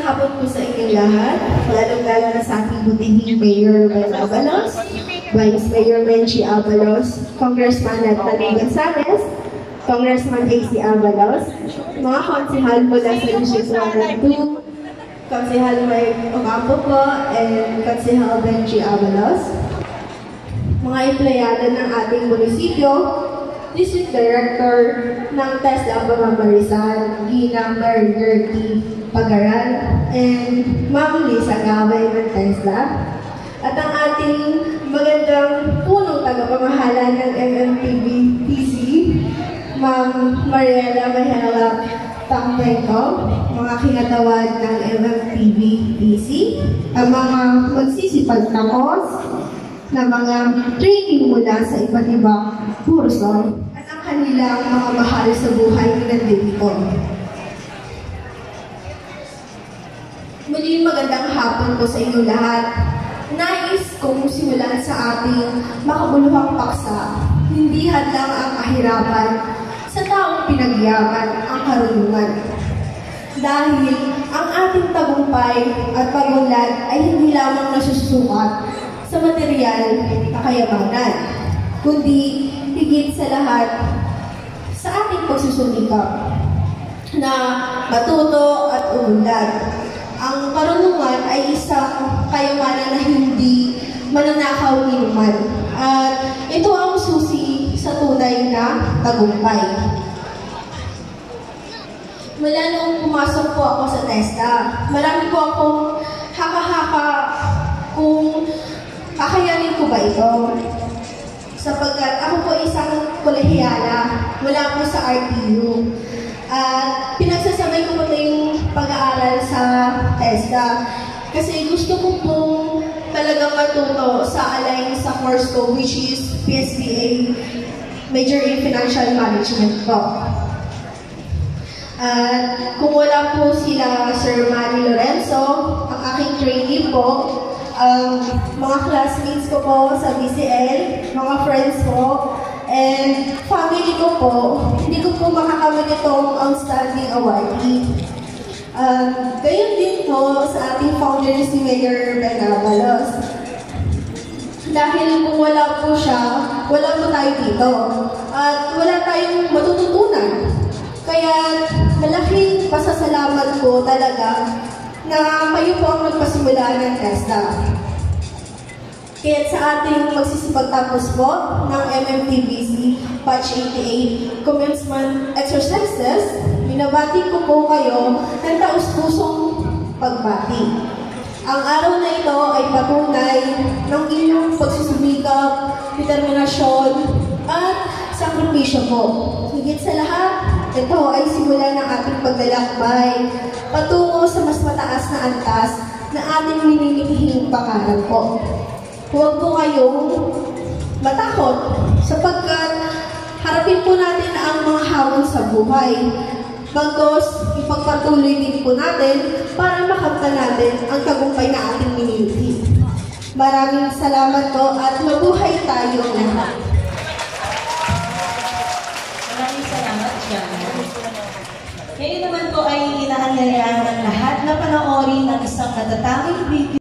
hapon po sa inyong lahat, lalong-lalo na sa ating butihing Mayor Ben Abalos, Vice Mayor Menchie Abalos, Congressman Natalie Gonzalez, Congressman AC Abalos, mga konsehal mula sa District 1 and 2, Konsehal Mike Ocampo po, and Konsehal Menchie Abalos, mga empleyado ng ating munisipyo, District Director ng TESDA Pamamarisan, Ginang Mary Gertie Pagaran, and Ma'am Lisa Gabay ng TESDA, at ang ating magandang punong tagapamahala ng MMTV-PC, Ma'am Mariela Mahela Tangtenko, mga kinatawan ng MMTV-PC, ang mga magsisipagtapos na mga training mula sa iba't ibang kurso at ang kanilang mga mahal sa buhay na nandito. Muli magandang hapon po sa inyo lahat. Nais kong simulan sa ating makabuluhang paksa. Hindi hadlang ang kahirapan sa taong pinagyaman ang karunungan. Dahil ang ating tagumpay at pagunlad ay hindi lamang nasusukat sa material na kayamanan, kundi higit sa lahat sa ating pagsusumikap na matuto at umunlad. Ang karunungan ay isang kayamanan na hindi mananakaw ni man, at ito ang susi sa tunay na tagumpay. Mula nung pumasok po ako sa TESDA, marami po akong haka-haka kung kakayanin ko ba ito? Sapagkat ako po isang kolehiyala mula po sa RTU. At pinagsasabay ko po yung pag-aaral sa TESDA. Kasi gusto ko pong talagang matuto sa align sa course ko, which is PSBA, Major in Financial Management po. At kung wala po sila Sir Manny Lorenzo, ang aking trainee po, mga classmates ko po sa BCL, mga friends ko, and family ko po, hindi ko po makakamit itong outstanding awardee. Gayon din po sa ating founder si Mayor Ben Abalos. Dahil kung wala po siya, wala po tayo dito. At wala tayong matututunan. Kaya malaking pasasalamat ko talaga na kayo po ang nagpasimula ng TESDA. Kaya sa ating magsisipagtapos po ng MMTVC Batch 88 Commencement Exercises, binabati ko po kayo ng taus-pusong pagbati. Ang araw na ito ay patunay ng inyong pagsusumikap, determinasyon, at sakripisyo po. Higit sa lahat, ito ay simula ng ating paglalakbay patungo sa mas mataas na antas na ating minimihing pangarap po. Huwag po kayong matakot sapagkat harapin po natin ang mga hamon sa buhay. Bagos, ipagpatuloy din po natin para makamtan natin ang tagumpay na ating minimiti. Maraming salamat po at mabuhay tayo lahat. Maraming salamat, Jana. Ngayon naman po ay inaanyayahan ng lahat na panoorin ng isang natatanging video